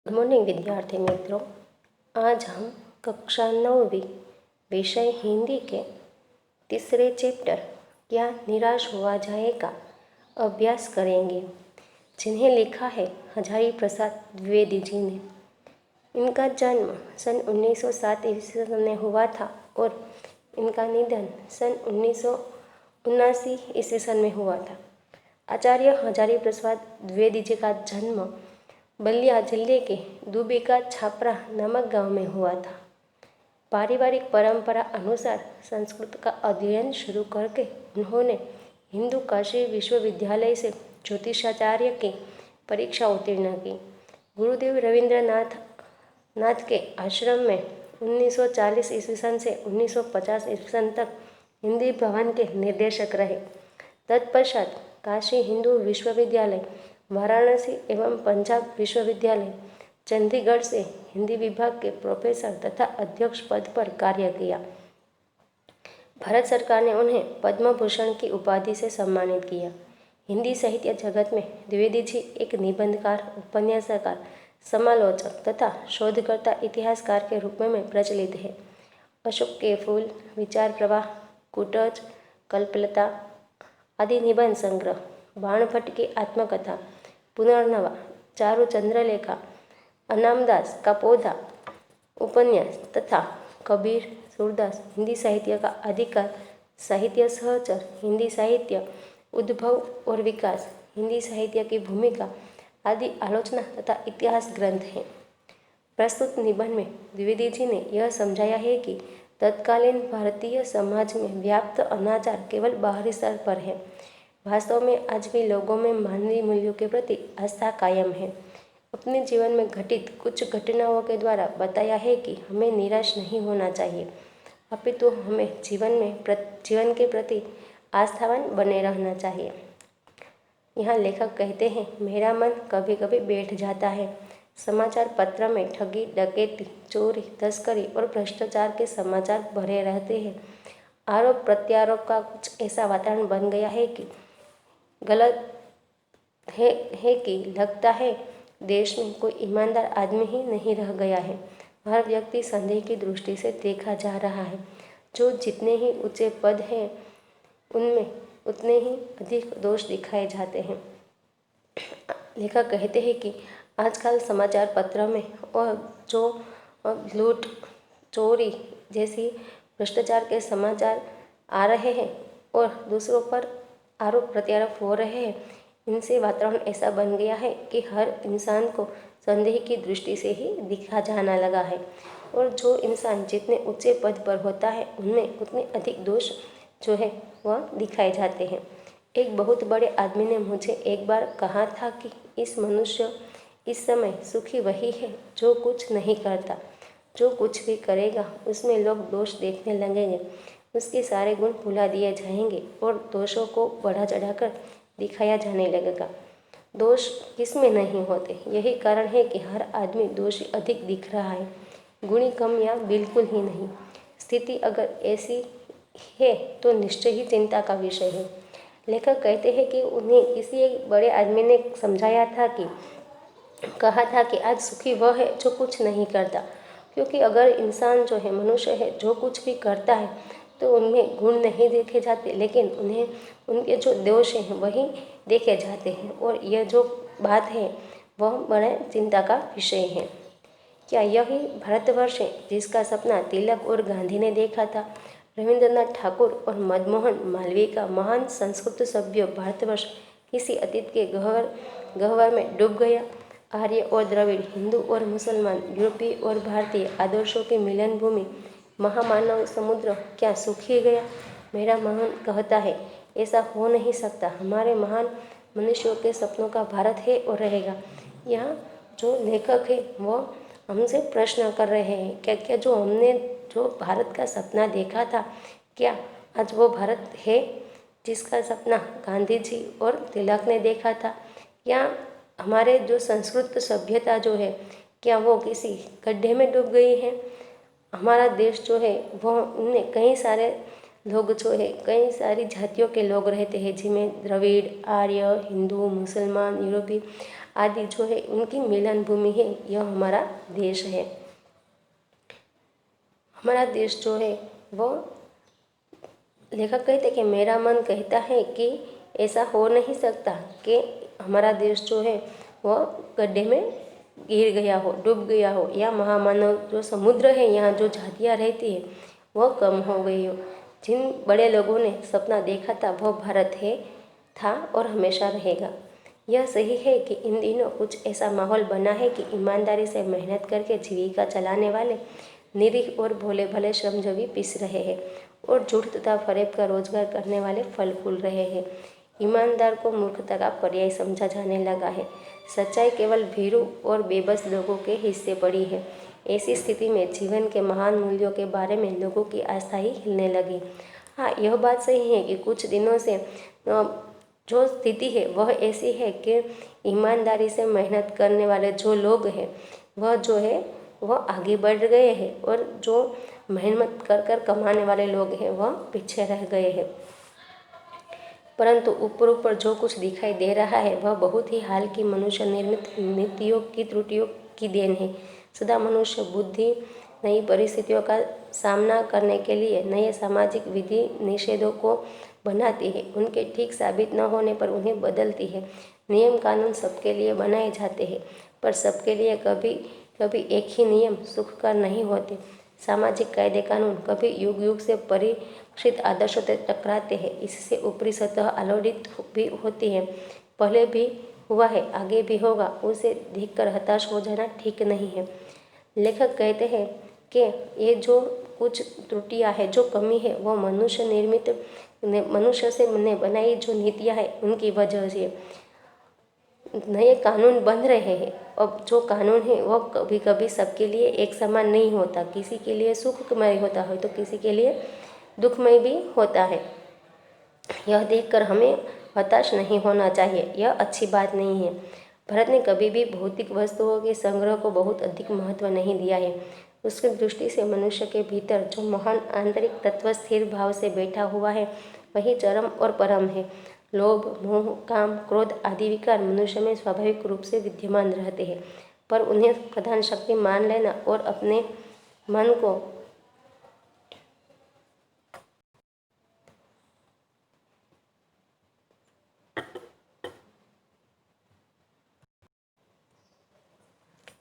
Good morning विद्यार्थी मित्रों। आज हम कक्षा 9वीं विषय हिंदी के तीसरे चैप्टर क्या निराश हुआ जाएगा अभ्यास करेंगे, जिन्हें लिखा है हजारी प्रसाद द्विवेदी जी ने। इनका जन्म सन 1907 ईस्वी में हुआ था और इनका निधन सन 1979 ईस्वी में हुआ था। आचार्य हजारी प्रसाद द्विवेदी जी का जन्म बलिया जिले के दुबिका छापरा नामक गांव में हुआ था। पारिवारिक परंपरा अनुसार संस्कृत का अध्ययन शुरू करके उन्होंने हिंदू काशी विश्वविद्यालय से ज्योतिषाचार्य की परीक्षा उत्तीर्ण की। गुरुदेव रविंद्रनाथ के आश्रम में 1940 ईस्वी से 1950 ईस्वी तक हिंदी भवन के निर्देशक रहे। तत्पश्चात काशी हिंदू विश्वविद्यालय, वाराणसी एवं पंजाब विश्वविद्यालय चंडीगढ़ से हिंदी विभाग के प्रोफेसर तथा अध्यक्ष पद पर कार्य किया। भारत सरकार ने उन्हें पद्म भूषण की उपाधि से सम्मानित किया। हिंदी साहित्य जगत में द्विवेदी जी एक निबंधकार, उपन्यासकार, समालोचक तथा शोधकर्ता, इतिहासकार के रूप में प्रचलित है। अशोक के फूल, विचार प्रवाह, कुटच, कल्पलता आदि निबंध संग्रह, बाणभट्ट की आत्मकथा, पुनर्नवा, चारु चंद्रलेखा, अनामदास का पौधा उपन्यास तथा कबीर, सूरदास, हिंदी साहित्य का अधिकार, साहित्य सहचर, हिंदी साहित्य उद्भव और विकास, हिंदी साहित्य की भूमिका आदि आलोचना तथा इतिहास ग्रंथ हैं। प्रस्तुत निबंध में द्विवेदी जी ने यह समझाया है कि तत्कालीन भारतीय समाज में व्याप्त अनाचार केवल बाहरी स्तर पर है। वास्तव में आज भी लोगों में मानवीय मूल्यों के प्रति आस्था कायम है। अपने जीवन में घटित कुछ घटनाओं के द्वारा बताया है कि हमें निराश नहीं होना चाहिए, अपितु हमें जीवन के प्रति आस्थावान बने रहना चाहिए। यहाँ लेखक कहते हैं, मेरा मन कभी कभी बैठ जाता है। समाचार पत्र में ठगी, डकैती, चोरी, तस्करी और भ्रष्टाचार के समाचार भरे रहते हैं। आरोप प्रत्यारोप का कुछ ऐसा वातावरण बन गया है कि गलत है कि लगता है देश में कोई ईमानदार आदमी ही नहीं रह गया है। हर व्यक्ति संदेह की दृष्टि से देखा जा रहा है। जो जितने ही ऊंचे पद हैं उनमें उतने ही अधिक दोष दिखाए जाते हैं। लेखक कहते हैं कि आजकल समाचार पत्र में और जो लूट, चोरी जैसी भ्रष्टाचार के समाचार आ रहे हैं और दूसरों पर आरोप प्रत्यारोप हो रहे हैं, इनसे वातावरण ऐसा बन गया है कि हर इंसान को संदेह की दृष्टि से ही दिखा जाना लगा है और जो इंसान जितने ऊंचे पद पर होता है उनमें उतने अधिक दोष जो है वह दिखाए जाते हैं। एक बहुत बड़े आदमी ने मुझे एक बार कहा था कि इस समय सुखी वही है जो कुछ नहीं करता। जो कुछ भी करेगा उसमें लोग दोष देखने लगेंगे, उसके सारे गुण भुला दिए जाएंगे और दोषों को बढ़ा चढ़ाकर दिखाया जाने लगेगा। दोष किसमें नहीं होते, यही कारण है कि हर आदमी दोषी अधिक दिख रहा है, गुणी कम या बिल्कुल ही नहीं। स्थिति अगर ऐसी है तो निश्चय ही चिंता का विषय है। लेखक कहते हैं कि उन्हें किसी एक बड़े आदमी ने कहा था कि आज सुखी वह है जो कुछ नहीं करता, क्योंकि अगर इंसान जो है, मनुष्य है, जो कुछ भी करता है तो उनमें गुण नहीं देखे जाते, लेकिन उन्हें उनके जो दोष हैं वही देखे जाते हैं और यह जो बात है वह बड़े चिंता का विषय है। क्या यही भारतवर्ष है जिसका सपना तिलक और गांधी ने देखा था? रविंद्रनाथ ठाकुर और मदनमोहन मालवीय का महान संस्कृत सभ्य भारतवर्ष किसी अतीत के गह्वर में डूब गया। आर्य और द्रविड़, हिंदू और मुसलमान, यूरोपीय और भारतीय आदर्शों की मिलन भूमि महामानव समुद्र क्या सूखी गया? मेरा मन कहता है ऐसा हो नहीं सकता। हमारे महान मनुष्यों के सपनों का भारत है और रहेगा। यहाँ जो लेखक है वो हमसे प्रश्न कर रहे हैं, क्या जो हमने जो भारत का सपना देखा था, क्या आज वो भारत है जिसका सपना गांधी जी और तिलक ने देखा था? या हमारे जो संस्कृत सभ्यता जो है क्या वो किसी गड्ढे में डूब गई है? हमारा देश जो है वह उनमें कई सारे लोग जो है, कई सारी जातियों के लोग रहते हैं, जिनमें द्रविड़, आर्य, हिंदू, मुसलमान, यूरोपीय आदि जो है उनकी मिलन भूमि है, यह हमारा देश है। हमारा देश जो है वो, लेखक कहते कि मेरा मन कहता है कि ऐसा हो नहीं सकता कि हमारा देश जो है वह गड्ढे में गिर गया हो, डूब गया हो, या महामानव जो समुद्र है यहाँ जो जातियाँ रहती है वह कम हो गई हो। जिन बड़े लोगों ने सपना देखा था वह भारत है, था और हमेशा रहेगा। यह सही है कि इन दिनों कुछ ऐसा माहौल बना है कि ईमानदारी से मेहनत करके जीविका चलाने वाले निरीह और भोले भले श्रमजीवी पिस रहे हैं और झूठ तथा फरेब का रोजगार करने वाले फल फूल रहे हैं। ईमानदार को मूर्खता का पर्याय समझा जाने लगा है। सच्चाई केवल भीरू और बेबस लोगों के हिस्से पड़ी है। ऐसी स्थिति में जीवन के महान मूल्यों के बारे में लोगों की आस्था ही हिलने लगी। हाँ, यह बात सही है कि कुछ दिनों से जो स्थिति है वह ऐसी है कि ईमानदारी से मेहनत करने वाले जो लोग हैं वह जो है वह आगे बढ़ गए हैं और जो मेहनत कर कर कमाने वाले लोग हैं वह पीछे रह गए हैं। परंतु ऊपर ऊपर जो कुछ दिखाई दे रहा है वह बहुत ही हाल की मनुष्य निर्मित नीतियों की त्रुटियों की देन है। सदा मनुष्य बुद्धि नई परिस्थितियों का सामना करने के लिए नए सामाजिक विधि निषेधों को बनाती है। उनके ठीक साबित न होने पर उन्हें बदलती है। नियम कानून सबके लिए बनाए जाते हैं, पर सबके लिए कभी कभी एक ही नियम सुखकर नहीं होते। सामाजिक कायदे कानून कभी युग युग से परीक्षित आदर्शों से टकराते हैं। इससे ऊपरी सतह आलोड़ित भी होती है। पहले भी हुआ है, आगे भी होगा, उसे देखकर हताश हो जाना ठीक नहीं है। लेखक कहते हैं कि ये जो कुछ त्रुटियां है, जो कमी है, वो मनुष्य निर्मित, मनुष्य से बनाई जो नीतियां है उनकी वजह से नए कानून बन रहे हैं। अब जो कानून है वो कभी कभी सबके लिए एक समान नहीं होता। किसी के लिए सुखमय होता है तो किसी के लिए दुखमय भी होता है। यह देखकर हमें हताश नहीं होना चाहिए, यह अच्छी बात नहीं है। भारत ने कभी भी भौतिक वस्तुओं के संग्रह को बहुत अधिक महत्व नहीं दिया है। उसकी दृष्टि से मनुष्य के भीतर जो महान आंतरिक तत्व स्थिर भाव से बैठा हुआ है वही चरम और परम है। लोभ, मोह, काम, क्रोध आदि विकार मनुष्य में स्वाभाविक रूप से विद्यमान रहते हैं, पर उन्हें प्रधान शक्ति मान लेना और अपने मन को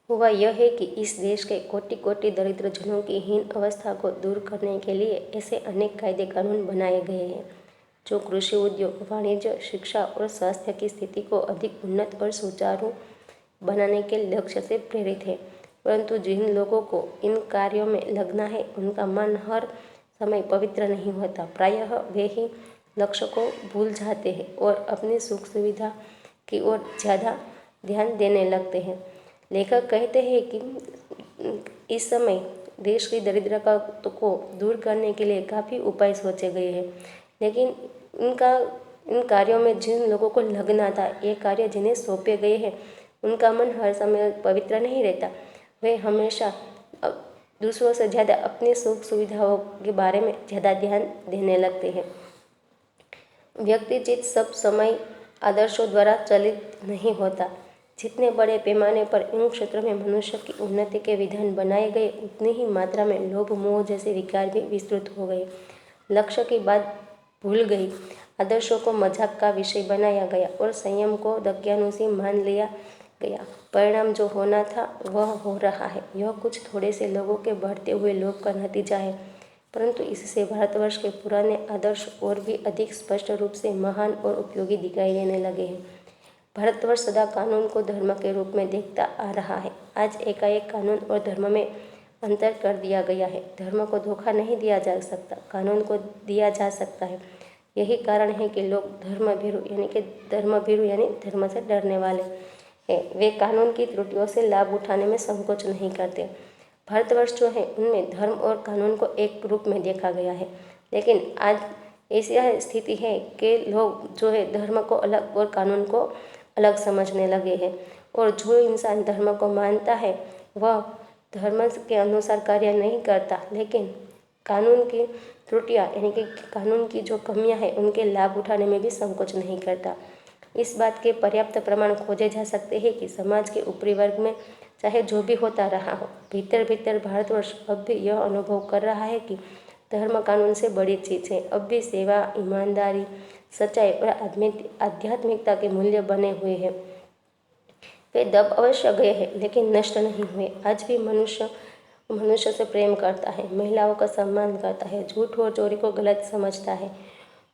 हुआ यह है कि इस देश के कोटि कोटि दरिद्र जनों की हीन अवस्था को दूर करने के लिए ऐसे अनेक कायदे कानून बनाए गए हैं जो कृषि, उद्योग, वाणिज्य, शिक्षा और स्वास्थ्य की स्थिति को अधिक उन्नत और सुचारू बनाने के लक्ष्य से प्रेरित है। परंतु जिन लोगों को इन कार्यों में लगना है उनका मन हर समय पवित्र नहीं होता। प्रायः वे ही लक्ष्य को भूल जाते हैं और अपनी सुख सुविधा की ओर ज़्यादा ध्यान देने लगते हैं। लेखक कहते हैं कि इस समय देश की दरिद्रता को दूर करने के लिए काफ़ी उपाय सोचे गए हैं, लेकिन इन कार्यों में जिन लोगों को लगना था, ये कार्य जिन्हें सौंपे गए हैं, उनका मन हर समय पवित्र नहीं रहता। वे हमेशा दूसरों से ज़्यादा अपनी सुख सुविधाओं के बारे में ज़्यादा ध्यान देने लगते हैं। व्यक्तिचित सब समय आदर्शों द्वारा चलित नहीं होता। जितने बड़े पैमाने पर इन क्षेत्रों में मनुष्य की उन्नति के विधान बनाए गए, उतनी ही मात्रा में लोभ, मोह जैसे विकार भी विस्तृत हो गए। लक्ष्य की बात भूल गई, आदर्शों को मजाक का विषय बनाया गया और संयम को दक्यानुसी मान लिया गया। परिणाम जो होना था वह हो रहा है। यह कुछ थोड़े से लोगों के बढ़ते हुए लोभ का नतीजा है, परंतु इससे भारतवर्ष के पुराने आदर्श और भी अधिक स्पष्ट रूप से महान और उपयोगी दिखाई देने लगे हैं। भारतवर्ष सदा कानून को धर्म के रूप में देखता आ रहा है। आज एकाएक कानून और धर्म में अंतर कर दिया गया है। धर्म को धोखा नहीं दिया जा सकता, कानून को दिया जा सकता है। यही कारण है कि लोग धर्मभीरु यानी धर्म से डरने वाले हैं। वे कानून की त्रुटियों से लाभ उठाने में संकोच नहीं करते। भारतवर्ष जो है उनमें धर्म और कानून को एक रूप में देखा गया है, लेकिन आज ऐसी स्थिति है कि लोग जो है धर्म को अलग और कानून को अलग समझने लगे हैं, और जो इंसान धर्म को मानता है वह धर्म के अनुसार कार्य नहीं करता, लेकिन कानून की त्रुटियां यानी कि कानून की जो कमियां हैं उनके लाभ उठाने में भी संकोच नहीं करता। इस बात के पर्याप्त प्रमाण खोजे जा सकते हैं कि समाज के ऊपरी वर्ग में चाहे जो भी होता रहा हो, भीतर भीतर भारतवर्ष अब भी यह अनुभव कर रहा है कि धर्म कानून से बड़ी चीज़ है। अब भी सेवा, ईमानदारी, सच्चाई और आध्यात्मिकता के मूल्य बने हुए हैं। वे दब अवश्य गए हैं लेकिन नष्ट नहीं हुए। आज भी मनुष्य मनुष्य से प्रेम करता है, महिलाओं का सम्मान करता है, झूठ और चोरी को गलत समझता है,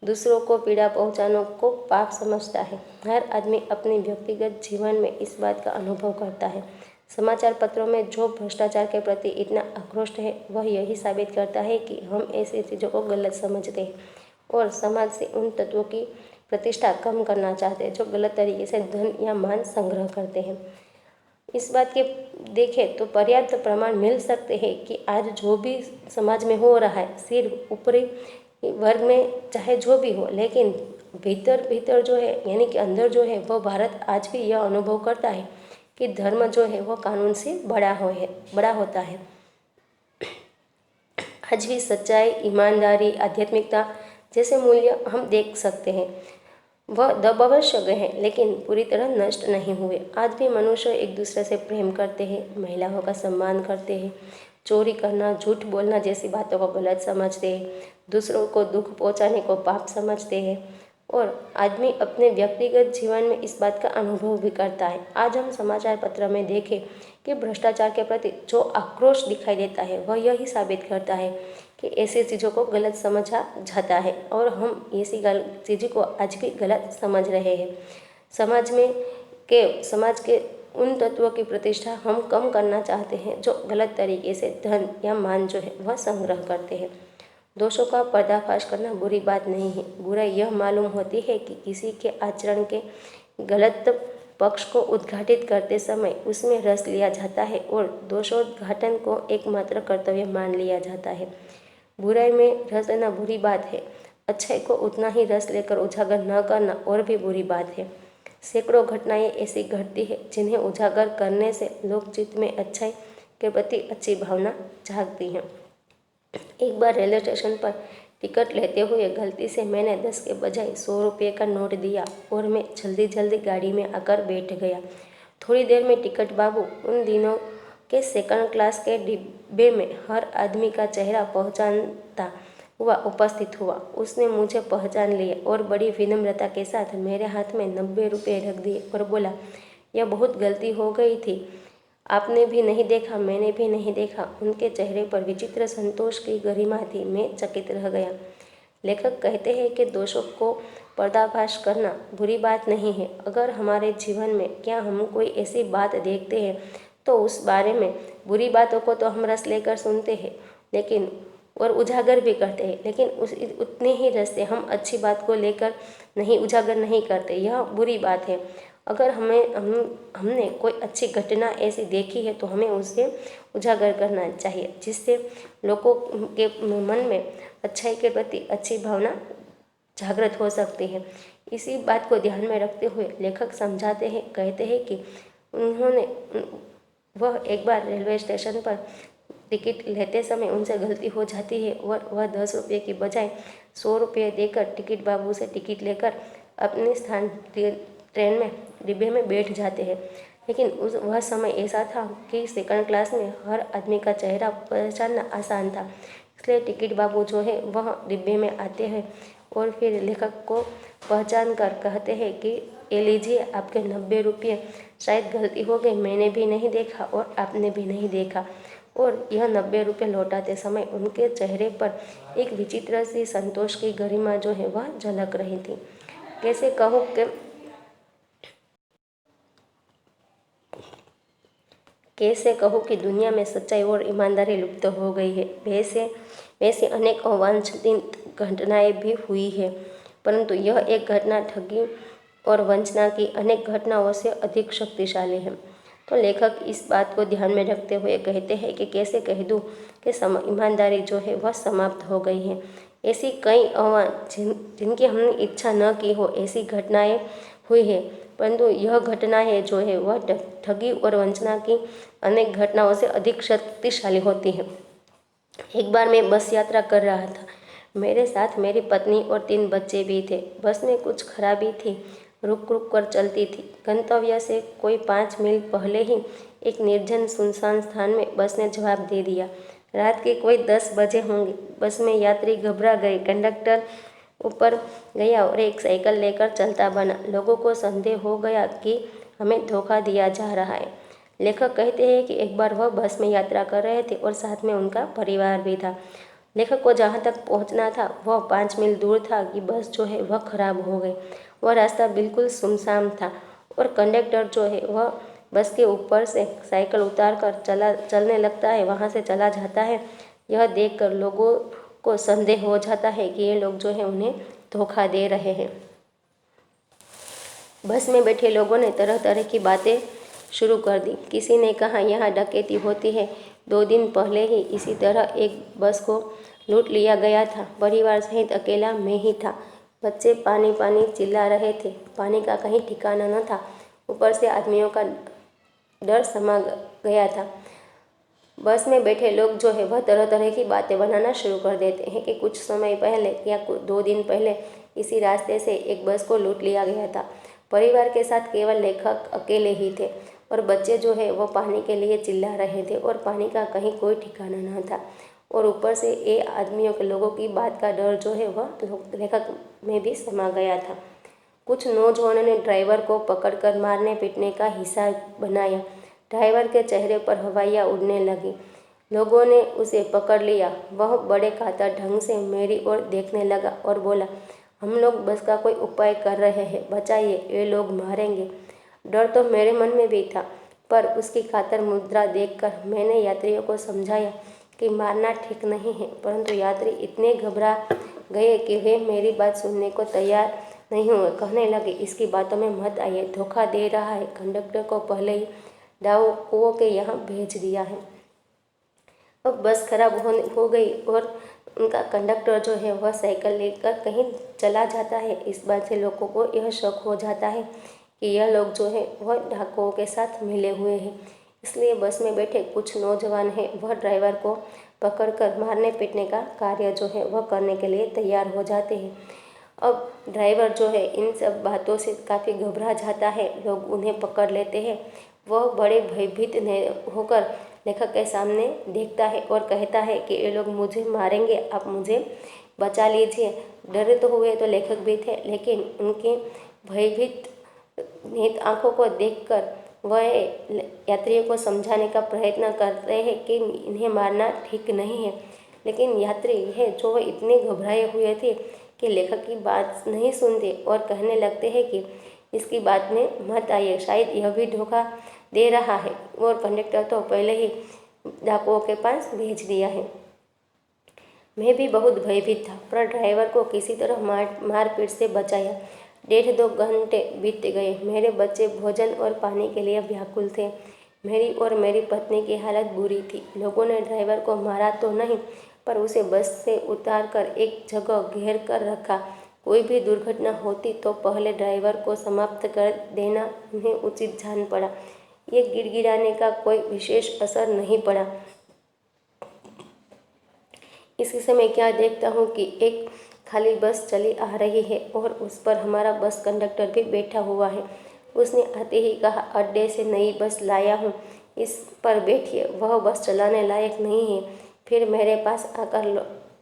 दूसरों को पीड़ा पहुंचाने को पाप समझता है। हर आदमी अपने व्यक्तिगत जीवन में इस बात का अनुभव करता है। समाचार पत्रों में जो भ्रष्टाचार के प्रति इतना आक्रोश है, वह यही साबित करता है कि हम ऐसी चीज़ों को गलत समझते हैं और समाज से उन तत्वों की प्रतिष्ठा कम करना चाहते हैं जो गलत तरीके से धन या मान संग्रह करते हैं। इस बात के देखें तो पर्याप्त प्रमाण मिल सकते हैं कि आज जो भी समाज में हो रहा है, सिर्फ ऊपरी वर्ग में चाहे जो भी हो, लेकिन भीतर भीतर जो है यानी कि अंदर जो है वो भारत आज भी यह अनुभव करता है कि धर्म जो है वो कानून से बड़ा होता है। आज भी सच्चाई, ईमानदारी, आध्यात्मिकता जैसे मूल्य हम देख सकते हैं। वह दब अवश्य गए हैं लेकिन पूरी तरह नष्ट नहीं हुए। आज भी मनुष्य एक दूसरे से प्रेम करते हैं, महिलाओं का सम्मान करते हैं, चोरी करना, झूठ बोलना जैसी बातों को गलत समझते हैं, दूसरों को दुख पहुंचाने को पाप समझते हैं और आदमी अपने व्यक्तिगत जीवन में इस बात का अनुभव भी करता है। आज हम समाचार पत्र में देखें कि भ्रष्टाचार के प्रति जो आक्रोश दिखाई देता है, वह यही साबित करता है कि ऐसी चीज़ों को गलत समझा जाता है और हम ऐसी चीज़ों को आज भी गलत समझ रहे हैं। समाज के उन तत्वों की प्रतिष्ठा हम कम करना चाहते हैं जो गलत तरीके से धन या मान जो है वह संग्रह करते हैं। दोषों का पर्दाफाश करना बुरी बात नहीं है। बुराई यह मालूम होती है कि किसी के आचरण के गलत पक्ष को उद्घाटित करते समय उसमें रस लिया जाता है और दोषोद्घाटन को एकमात्र कर्तव्य मान लिया जाता है। बुराई में रस लेना बुरी बात है, अच्छाई को उतना ही रस लेकर उजागर न करना और भी बुरी बात है। सैकड़ों घटनाएं ऐसी घटती है जिन्हें उजागर करने से लोकचित्त में अच्छाई के प्रति अच्छी भावना जागती है। एक बार रेलवे स्टेशन पर टिकट लेते हुए गलती से मैंने 10 के बजाय 100 रुपये का नोट दिया और मैं जल्दी जल्दी गाड़ी में आकर बैठ गया। थोड़ी देर में टिकट बाबू, उन दिनों के सेकंड क्लास के डिब्बे में हर आदमी का चेहरा पहचानता हुआ उपस्थित हुआ। उसने मुझे पहचान लिया और बड़ी विनम्रता के साथ मेरे हाथ में 90 रुपये रख दिए और बोला, यह बहुत गलती हो गई थी, आपने भी नहीं देखा, मैंने भी नहीं देखा। उनके चेहरे पर विचित्र संतोष की गरिमा थी। मैं चकित रह गया। लेखक कहते हैं कि दोषों को पर्दाफाश करना बुरी बात नहीं है। अगर हमारे जीवन में क्या हम कोई ऐसी बात देखते हैं तो उस बारे में बुरी बातों को तो हम रस लेकर सुनते हैं लेकिन और उजागर भी करते हैं, लेकिन उतने ही रस से हम अच्छी बात को लेकर उजागर नहीं करते। यह बुरी बात है। अगर हमने कोई अच्छी घटना ऐसी देखी है तो हमें उसे उजागर करना चाहिए जिससे लोगों के मन में अच्छाई के प्रति अच्छी भावना जागृत हो सकती है। इसी बात को ध्यान में रखते हुए लेखक समझाते हैं, कहते हैं कि वह एक बार रेलवे स्टेशन पर टिकट लेते समय उनसे गलती हो जाती है और वह 10 रुपये की बजाय 100 रुपये देकर टिकट बाबू से टिकट लेकर अपने स्थान ट्रेन में डिब्बे में बैठ जाते हैं। लेकिन वह समय ऐसा था कि सेकंड क्लास में हर आदमी का चेहरा पहचानना आसान था, इसलिए टिकट बाबू जो है वह डिब्बे में आते हैं और फिर लेखक को पहचान कर कहते हैं कि ये लीजिए आपके 90 रुपये, शायद गलती हो गई, मैंने भी नहीं देखा और आपने भी नहीं देखा। और यह 90 रुपये लौटाते समय उनके चेहरे पर एक विचित्र सी संतोष की गरिमा जो है वह झलक रही थी। कैसे कहूँ कि दुनिया में सच्चाई और ईमानदारी लुप्त हो गई है। वैसे अनेक अवांछित घटनाएं भी हुई है, परंतु यह एक घटना ठगी और वंचना की अनेक घटनाओं से अधिक शक्तिशाली है। तो लेखक इस बात को ध्यान में रखते हुए कहते हैं कि कैसे कह दूँ कि ईमानदारी जो है वह समाप्त हो गई है। ऐसी कई जिनकी हमने इच्छा न की हो ऐसी घटनाएं हुई है, परंतु यह घटनाएं जो है वह ठगी और वंचना की अनेक घटनाओं से अधिक शक्तिशाली होती है। एक बार मैं बस यात्रा कर रहा था। मेरे साथ मेरी पत्नी और 3 बच्चे भी थे। बस में कुछ खराबी थी। रुक रुक कर चलती थी। गंतव्य से कोई 5 मील पहले ही एक निर्जन सुनसान स्थान में बस ने जवाब दे दिया। रात के कोई 10 बजे होंगे। बस में यात्री घबरा गए। कंडक्टर ऊपर गया और एक साइकिल लेकर चलता बना। लोगों को संदेह हो गया कि हमें धोखा दिया जा रहा है। लेखक कहते हैं कि एक बार वह बस में यात्रा कर रहे थे और साथ में उनका परिवार भी था। लेखक को जहाँ तक पहुँचना था वह 5 मील दूर था कि बस जो है वह खराब हो गई। वह रास्ता बिल्कुल सुनसान था और कंडक्टर जो है वह बस के ऊपर से साइकिल उतार कर चलने लगता है, वहाँ से चला जाता है। यह देखकर लोगों को संदेह हो जाता है कि ये लोग जो है उन्हें धोखा दे रहे हैं। बस में बैठे लोगों ने तरह तरह की बातें शुरू कर दी। किसी ने कहा यहाँ डकैती होती है, 2 दिन पहले ही इसी तरह एक बस को लूट लिया गया था, परिवार सहित अकेला मैं ही था। बच्चे पानी पानी चिल्ला रहे थे, पानी का कहीं ठिकाना न था। ऊपर से आदमियों का डर समा गया था। बस में बैठे लोग जो है वह तरह तरह की बातें बनाना शुरू कर देते हैं कि कुछ समय पहले या 2 दिन पहले इसी रास्ते से एक बस को लूट लिया गया था। परिवार के साथ केवल लेखक अकेले ही थे और बच्चे जो है वो पानी के लिए चिल्ला रहे थे और पानी का कहीं कोई ठिकाना न था। और ऊपर से ये आदमियों के लोगों की बात का डर जो है वह लेखक में भी समा गया था। कुछ नौजवानों ने ड्राइवर को पकड़कर मारने पीटने का हिस्सा बनाया। ड्राइवर के चेहरे पर हवाइयाँ उड़ने लगी। लोगों ने उसे पकड़ लिया। वह बड़े कातर ढंग से मेरी ओर देखने लगा और बोला, हम लोग बस का कोई उपाय कर रहे हैं, बचाइए, ये लोग मारेंगे। डर तो मेरे मन में भी था, पर उसकी कातर मुद्रा देखकर मैंने यात्रियों को समझाया कि मारना ठीक नहीं है, परंतु यात्री इतने घबरा गए कि वे मेरी बात सुनने को तैयार नहीं हुए। कहने लगे, इसकी बातों में मत आइए, धोखा दे रहा है, कंडक्टर को पहले ही डाकुओं के यहाँ भेज दिया है। अब बस खराब हो गई और उनका कंडक्टर जो है वह साइकिल लेकर कहीं चला जाता है। इस बात से लोगों को यह शक हो जाता है कि यह लोग जो है वह डाकुओं के साथ मिले हुए हैं। इसलिए बस में बैठे कुछ नौजवान हैं वह ड्राइवर को पकड़कर मारने पीटने का कार्य जो है वह करने के लिए तैयार हो जाते हैं। अब ड्राइवर जो है इन सब बातों से काफ़ी घबरा जाता है। लोग उन्हें पकड़ लेते हैं। वह बड़े भयभीत होकर लेखक के सामने देखता है और कहता है कि ये लोग मुझे मारेंगे, आप मुझे बचा लीजिए। डरे तो हुए तो लेखक भी थे, लेकिन उनकी भयभीत आंखों को देखकर वह यात्रियों को समझाने का प्रयत्न करते हैं कि इन्हें मारना ठीक नहीं है। लेकिन यात्री है जो वह इतने घबराए हुए थे कि लेखक की बात नहीं सुनते और कहने लगते हैं कि इसकी बात में मत आइए, शायद यह भी धोखा दे रहा है और कंडक्टर तो पहले ही डाकुओं के पास भेज दिया है। मैं भी बहुत भयभीत था, पर ड्राइवर को किसी तरह मारपीट से बचाया। 1.5-2 घंटे बीत गए। मेरे बच्चे भोजन और पानी के लिए व्याकुल थे। मेरी और मेरी पत्नी की हालत बुरी थी। लोगों ने ड्राइवर को मारा तो नहीं, पर उसे बस से उतारकर एक जगह घेर कर रखा। कोई भी दुर्घटना होती तो पहले ड्राइवर को समाप्त कर देना उन्हें उचित जान पड़ा। ये गिड़गिड़ाने का कोई विशेष असर नहीं पड़ा। इसी समय क्या देखता हूँ कि एक खाली बस चली आ रही है और उस पर हमारा बस कंडक्टर भी बैठा हुआ है। उसने आते ही कहा, अड्डे से नई बस लाया हूँ, इस पर बैठिए। वह बस चलाने लायक नहीं है। फिर मेरे पास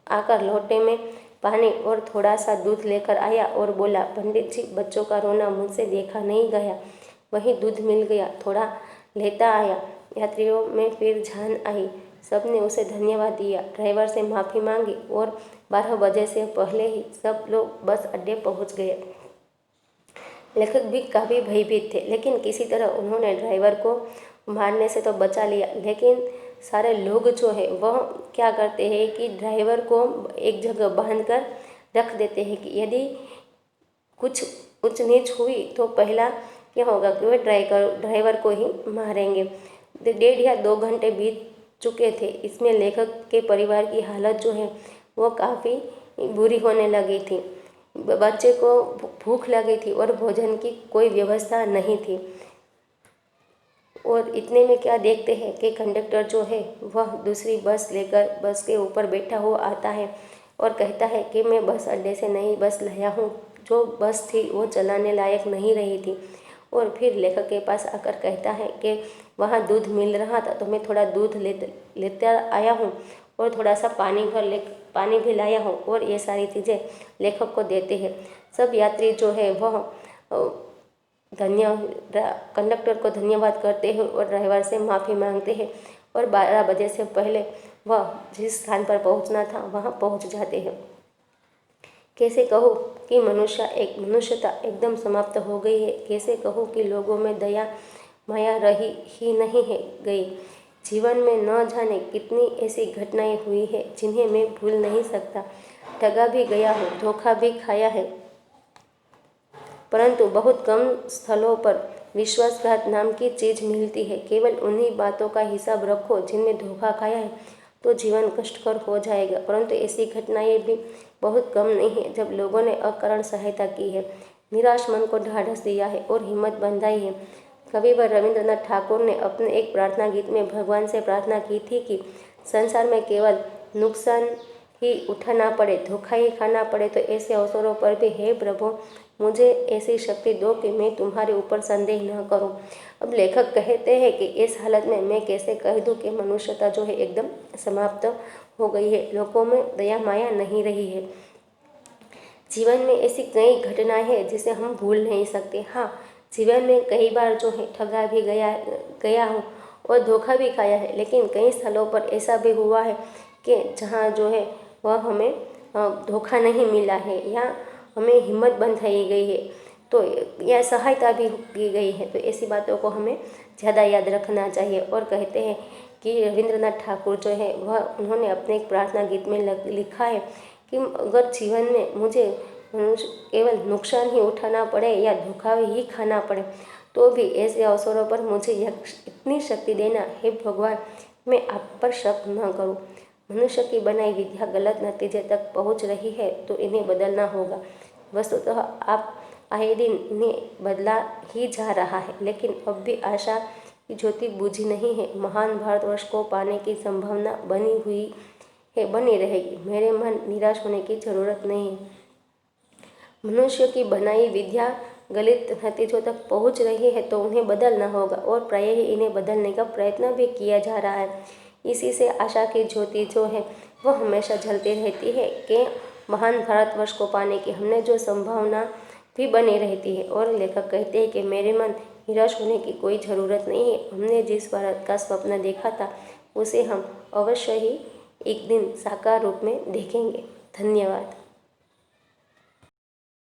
आकर लोटे में पानी और थोड़ा सा दूध लेकर आया और बोला, पंडित जी, बच्चों का रोना मुझसे देखा नहीं गया। वहीं दूध मिल गया, थोड़ा लेता आया। यात्रियों में फिर जान आई। सबने उसे धन्यवाद दिया, ड्राइवर से माफ़ी मांगी और 12 बजे से पहले ही सब लोग बस अड्डे पहुंच गए। लेखक भी काफ़ी भयभीत थे, लेकिन किसी तरह उन्होंने ड्राइवर को मारने से तो बचा लिया। लेकिन सारे लोग जो है वह क्या करते हैं कि ड्राइवर को एक जगह बांध कर रख देते हैं कि यदि कुछ ऊंच नीच हुई तो पहला क्या होगा कि वह ड्राइवर को ही मारेंगे। 1.5 या 2 घंटे बीत चुके थे। इसमें लेखक के परिवार की हालत जो है वो काफ़ी बुरी होने लगी थी। बच्चे को भूख लगी थी और भोजन की कोई व्यवस्था नहीं थी। और इतने में क्या देखते हैं कि कंडक्टर जो है वह दूसरी बस लेकर बस के ऊपर बैठा हुआ आता है और कहता है कि मैं बस अड्डे से नई बस लाया हूँ, जो बस थी वो चलाने लायक नहीं रही थी। और फिर लेखक के पास आकर कहता है कि वहाँ दूध मिल रहा था तो मैं थोड़ा दूध लेता आया हूँ और थोड़ा सा पानी भी लाया हूँ, और ये सारी चीज़ें लेखक को देते हैं। सब यात्री जो है वह कंडक्टर को धन्यवाद करते हैं और ड्राइवर से माफ़ी मांगते हैं, और 12 बजे से पहले वह जिस स्थान पर पहुंचना था वहां पहुंच जाते हैं। कैसे कहूँ कि मनुष्यता एकदम समाप्त हो गई है। कैसे कहूँ कि लोगों में दया माया रही ही नहीं है गई। जीवन में न जाने कितनी ऐसी घटनाएं हुई है जिन्हें मैं भूल नहीं सकता। ठगा भी गया हूँ, धोखा भी खाया है, परंतु बहुत कम स्थलों पर विश्वासघात नाम की चीज मिलती है। केवल उन्हीं बातों का हिसाब रखो जिनमें धोखा खाया है तो जीवन कष्टकर हो जाएगा। परंतु ऐसी घटनाएं भी बहुत कम नहीं है जब लोगों ने अकारण सहायता की है, निराश मन को ढाढ़स दिया है और हिम्मत बंधाई है। कविवर रविंद्रनाथ ठाकुर ने अपने एक प्रार्थना गीत में भगवान से प्रार्थना की थी कि संसार में केवल नुकसान ही उठाना पड़े, धोखा ही खाना पड़े तो ऐसे अवसरों पर भी हे प्रभु मुझे ऐसी शक्ति दो कि मैं तुम्हारे ऊपर संदेह न करूं। अब लेखक कहते हैं कि इस हालत में मैं कैसे कह दूं कि मनुष्यता जो है एकदम समाप्त हो गई है, लोगों में दया माया नहीं रही है। जीवन में ऐसी कई घटनाएं हैं जिसे हम भूल नहीं सकते। हाँ, जीवन में कई बार जो है ठगा भी गया हूँ और धोखा भी खाया है, लेकिन कई स्थलों पर ऐसा भी हुआ है कि जहाँ जो है वह हमें धोखा नहीं मिला है या हमें हिम्मत बंधाई गई है, तो या सहायता भी की गई है। तो ऐसी बातों को हमें ज़्यादा याद रखना चाहिए। और कहते हैं कि रविंद्रनाथ ठाकुर जो है वह उन्होंने अपने एक प्रार्थना गीत में लिखा है कि अगर जीवन में मुझे केवल नुकसान ही उठाना पड़े या धोखा ही खाना पड़े तो भी ऐसे अवसरों पर मुझे इतनी शक्ति देना हे भगवान, मैं आप पर शक न करूं। मनुष्य की बनाई विद्या गलत नतीजे तक पहुंच रही है तो इन्हें बदलना होगा। वस्तुतः आप आए दिन इन्हें बदला ही जा रहा है, लेकिन अब भी आशा की ज्योति बुझी नहीं है। महान भारतवर्ष को पाने की संभावना बनी रहेगी। मेरे मन निराश होने की जरूरत नहीं है। मनुष्य की बनाई विद्या गलत नतीजों तक पहुंच रही है तो उन्हें बदलना होगा, और प्रायः ही इन्हें बदलने का प्रयत्न भी किया जा रहा है। इसी से आशा की ज्योति जो है वह हमेशा जलती रहती है कि महान भारतवर्ष को पाने की हमने जो संभावना भी बनी रहती है। और लेखक कहते हैं कि मेरे मन निराश होने की कोई ज़रूरत नहीं है। हमने जिस भारत का स्वप्न देखा था उसे हम अवश्य ही एक दिन साकार रूप में देखेंगे। धन्यवाद।